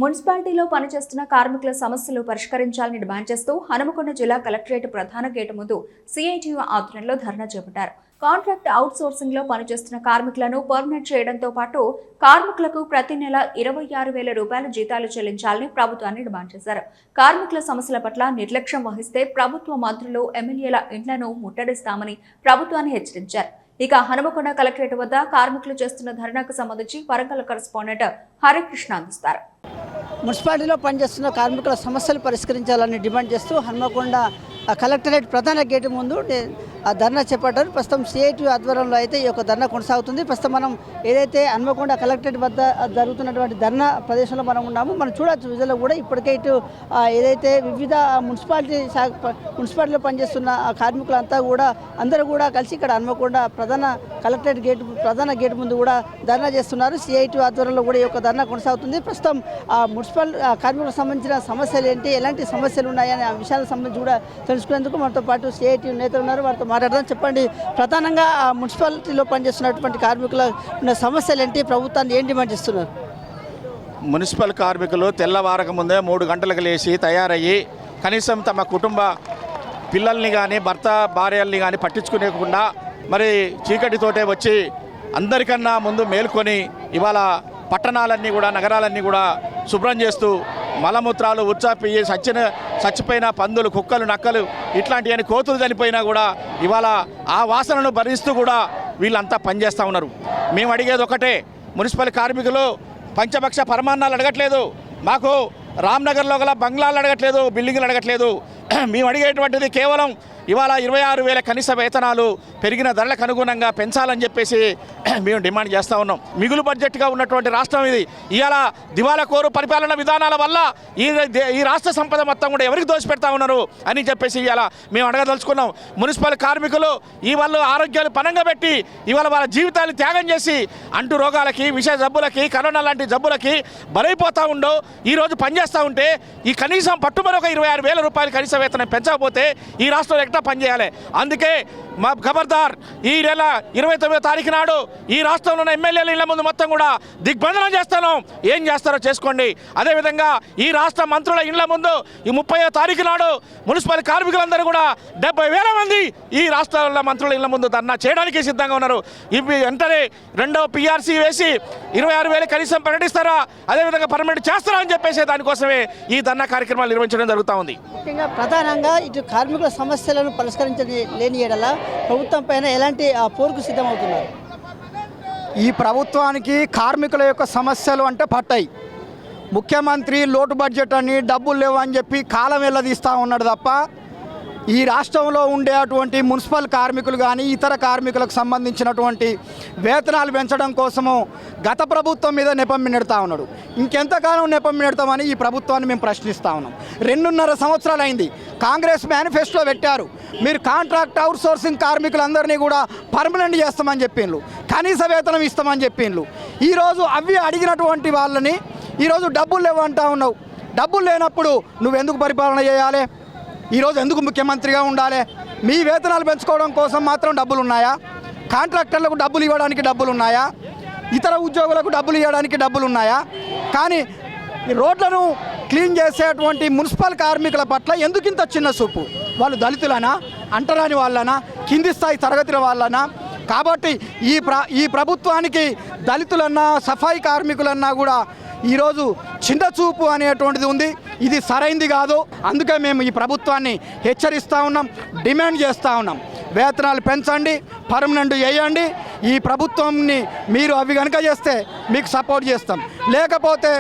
మున్సిపాలిటీలో పనిచేస్తున్న కార్మికుల సమస్యలు పరిష్కరించాలని డిమాండ్ చేస్తూ హనుమకొండ జిల్లా కలెక్టరేట్ ప్రధాన గేటు ముందు సిఐటియు ఆధ్వర్యంలో ధర్నా చేపట్టారు. కాంట్రాక్ట్ అవుట్ సోర్సింగ్ లో పనిచేస్తున్న కార్మికులను పర్మనెంట్ చేయడంతో పాటు కార్మికులకు ప్రతి నెల 26,000 రూపాయల జీతాలు చెల్లించాలని ప్రభుత్వాన్ని డిమాండ్ చేశారు. కార్మికుల సమస్యల పట్ల నిర్లక్ష్యం వహిస్తే ప్రభుత్వ మంత్రులు, ఎమ్మెల్యేల ఇండ్లను ముట్టడిస్తామని ప్రభుత్వాన్ని హెచ్చరించారు. ఇక హనుమకొండ కలెక్టరేట్ వద్ద కార్మికులు చేస్తున్న ధర్నాకు సంబంధించి వరంగల్ కరెస్పాండెంట్ హరికృష్ణ అందిస్తారు. మున్సిపాలిటీలో పనిచేస్తున్న కార్మికుల సమస్యలు పరిష్కరించాలని డిమాండ్ చేస్తూ హనుమకొండ కలెక్టరేట్ ప్రధాన గేటు ముందు ధర్నా చేపట్టారు. ప్రస్తుతం సిఐటియు ఆధ్వర్యంలో అయితే ఈ యొక్క ధర్నా కొనసాగుతుంది. ప్రస్తుతం మనం ఏదైతే హనుమకొండ కలెక్టరేట్ వద్ద జరుగుతున్నటువంటి ధర్నా ప్రదేశంలో మనం ఉన్నాము. మనం చూడవచ్చు విజువల్లో కూడా ఇప్పటికే ఇటు ఏదైతే వివిధ మున్సిపాలిటీలో పనిచేస్తున్న కార్మికులంతా కూడా అందరూ కూడా కలిసి ఇక్కడ హనుమకొండ ప్రధాన గేటు ముందు కూడా ధర్నా చేస్తున్నారు. సిఐటియు ఆధ్వర్యంలో కూడా ఈ యొక్క ధర్నా కొనసాగుతుంది. ప్రస్తుతం మున్సిపల్ కార్మికులకు సంబంధించిన సమస్యలు ఏంటి, ఎలాంటి సమస్యలు ఉన్నాయనే ఆ విషయాలకు సంబంధించి కూడా తెలుసుకునేందుకు మనతో పాటు సిఐటియు నేతలు ఉన్నారు. వారితో మాట్లాడదాం. చెప్పండి, ప్రధానంగా మున్సిపాలిటీలో పనిచేస్తున్నటువంటి కార్మికుల సమస్యలు ఏంటి, ప్రభుత్వాన్ని ఏం డిమాండ్ చేస్తున్నారు? మున్సిపల్ కార్మికులు తెల్లవారక ముందే 3 గంటలకు లేచి తయారయ్యి కనీసం తమ కుటుంబ పిల్లల్ని కానీ భర్త భార్యల్ని కానీ పట్టించుకునేకుండా మరి చీకటితోటే వచ్చి అందరికన్నా ముందు మేల్కొని ఇవాళ పట్టణాలన్నీ కూడా నగరాలన్నీ కూడా శుభ్రం చేస్తూ మలమూత్రాలు ఉచ్చాపియ్యి చచ్చిపోయిన పందులు, కుక్కలు, నక్కలు ఇట్లాంటివన్నీ కోతులు చనిపోయినా కూడా ఇవాళ ఆ వాసనను భరిస్తూ కూడా వీళ్ళంతా పనిచేస్తూ ఉన్నారు. మేము అడిగేది ఒకటే, మున్సిపల్ కార్మికులు పంచపక్ష పరమాన్నాలు అడగట్లేదు, మాకు రామ్నగర్లో గల బంగ్లాలు అడగట్లేదు, బిల్డింగ్లు అడగట్లేదు. మేము అడిగేటువంటిది కేవలం ఇవాళ 26,000 కనీస వేతనాలు పెరిగిన ధరలకు అనుగుణంగా పెంచాలని చెప్పేసి మేము డిమాండ్ చేస్తూ ఉన్నాం. మిగులు బడ్జెట్గా ఉన్నటువంటి రాష్ట్రం ఇది. ఇవాళ దివాలా కోరు పరిపాలన విధానాల వల్ల ఈ రాష్ట్ర సంపద మొత్తం కూడా ఎవరికి దోచిపెడతా ఉన్నారు అని చెప్పేసి ఇవాళ మేము అడగదలుచుకున్నాం. మున్సిపల్ కార్మికులు ఈ వాళ్ళు ఆరోగ్యాలు పనంగా పెట్టి ఇవాళ వాళ్ళ జీవితాలు త్యాగం చేసి అంటు రోగాలకి, విష జబ్బులకి, కరోనా లాంటి జబ్బులకి బలైపోతూ ఉండో ఈరోజు పనిచేస్తూ ఉంటే ఈ కనీసం పట్టుమని ఒక 26,000 రూపాయలు కనీస వేతనం పెంచకపోతే ఈ రాష్ట్రంలో పనిచేయాలి. అందుకే మా ఖబర్దార్, ఈ నెల 29వ తారీఖు నాడు ఈ రాష్ట్రంలో ఉన్న ఎమ్మెల్యేల ఇళ్ల ముందు మొత్తం కూడా దిగ్బంధనం చేస్తాను. ఏం చేస్తారో చేసుకోండి. అదేవిధంగా ఈ రాష్ట్ర మంత్రుల ఇళ్ల ముందు ఈ 30వ తారీఖు నాడు మున్సిపల్ కార్మికులందరూ కూడా 70,000 మంది ఈ రాష్ట్రాల మంత్రుల ఇళ్ల ముందు ధర్నా చేయడానికి సిద్ధంగా ఉన్నారు. ఇవి వెంటనే 2వ PRC వేసి 26,000 కనీసం ప్రకటిస్తారా, అదేవిధంగా పర్మనెంట్ చేస్తారా అని చెప్పేసి దానికోసమే ఈ ధర్నా కార్యక్రమాలు నిర్వహించడం జరుగుతూ ఉంది. ముఖ్యంగా ప్రధానంగా ఇటు కార్మికుల సమస్యలను పరిష్కరించలేని ఎడల ప్రభుత్వం పైన ఎలాంటి పోరుకు సిద్ధమవుతున్నారు? ఈ ప్రభుత్వానికి కార్మికుల యొక్క సమస్యలు అంటే పట్టాయి. ముఖ్యమంత్రి లోటు బడ్జెట్ అని, డబ్బులు లేవు అని చెప్పి కాలం వెళ్ళదీస్తూ ఉన్నాడు తప్ప ఈ రాష్ట్రంలో ఉండేటువంటి మున్సిపల్ కార్మికులు కానీ ఇతర కార్మికులకు సంబంధించినటువంటి వేతనాలు పెంచడం కోసము గత ప్రభుత్వం మీద నెపం నెడతా ఉన్నాడు. ఇంకెంతకాలం నెపం నెడతామని ఈ ప్రభుత్వాన్ని మేము ప్రశ్నిస్తూ ఉన్నాం. 2.5 సంవత్సరాలు అయింది. కాంగ్రెస్ మేనిఫెస్టో పెట్టారు, మీరు కాంట్రాక్ట్ అవుట్ సోర్సింగ్ కార్మికులందరినీ కూడా పర్మనెంట్ చేస్తామని చెప్పిండ్రు, కనీస వేతనం ఇస్తామని చెప్పిండ్రు. ఈరోజు అవి అడిగినటువంటి వాళ్ళని ఈరోజు డబ్బులు లేవు అంటా ఉన్నావు. డబ్బులు లేనప్పుడు నువ్వెందుకు పరిపాలన చేయాలి? ఈరోజు ఎందుకు ముఖ్యమంత్రిగా ఉండాలి? మీ వేతనాలు పెంచుకోవడం కోసం మాత్రం డబ్బులు ఉన్నాయా? కాంట్రాక్టర్లకు డబ్బులు ఇవ్వడానికి డబ్బులు ఉన్నాయా? ఇతర ఉద్యోగులకు డబ్బులు ఇవ్వడానికి డబ్బులు ఉన్నాయా? కానీ రోడ్లను క్లీన్ చేసేటువంటి మున్సిపల్ కార్మికుల పట్ల ఎందుకు ఇంత చిన్న చూపు? వాళ్ళు దళితులనా, అంటరాని వాళ్ళనా, కింది స్థాయి తరగతుల వాళ్ళనా? కాబట్టి ఈ ప్రభుత్వానికి దళితులన్నా, సఫాయి కార్మికులన్నా కూడా ఈరోజు చిన్న చూపు అనేటువంటిది ఉంది. ఇది సరైంది కాదు. అందుకే మేము ఈ ప్రభుత్వాన్ని హెచ్చరిస్తూ ఉన్నాం, డిమాండ్ చేస్తూ ఉన్నాం. వేతనాలు పెంచండి, పర్మనెంట్ చేయండి. ఈ ప్రభుత్వాన్ని మీరు అవి కనుక చేస్తే మీకు సపోర్ట్ చేస్తాం. లేకపోతే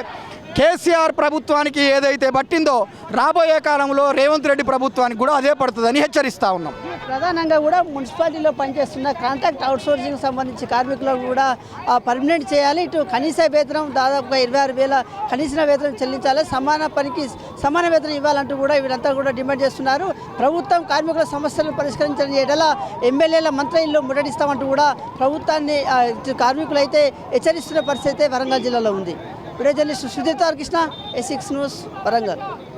కేసీఆర్ ప్రభుత్వానికి ఏదైతే పట్టిందో రాబోయే కాలంలో రేవంత్ రెడ్డి ప్రభుత్వానికి కూడా అదే పడుతుందని హెచ్చరిస్తూ ఉన్నాం. ప్రధానంగా కూడా మున్సిపాలిటీలో పనిచేస్తున్న కాంట్రాక్ట్ అవుట్సోర్సింగ్ సంబంధించి కార్మికులకు కూడా పర్మనెంట్ చేయాలి. ఇటు కనీస వేతనం దాదాపుగా 26,000 కనీస వేతనం చెల్లించాలి, సమాన పనికి సమాన వేతనం ఇవ్వాలంటూ కూడా వీరంతా కూడా డిమాండ్ చేస్తున్నారు. ప్రభుత్వం కార్మికుల సమస్యలను పరిష్కరించని ఎడల ఎమ్మెల్యేల మంత్రులు ముట్టడిస్తామంటూ కూడా ప్రభుత్వాన్ని కార్మికులు అయితే హెచ్చరిస్తున్న పరిస్థితి వరంగల్ జిల్లాలో ఉంది. Video journalist Sudheer Krishna, A6 news, Warangal.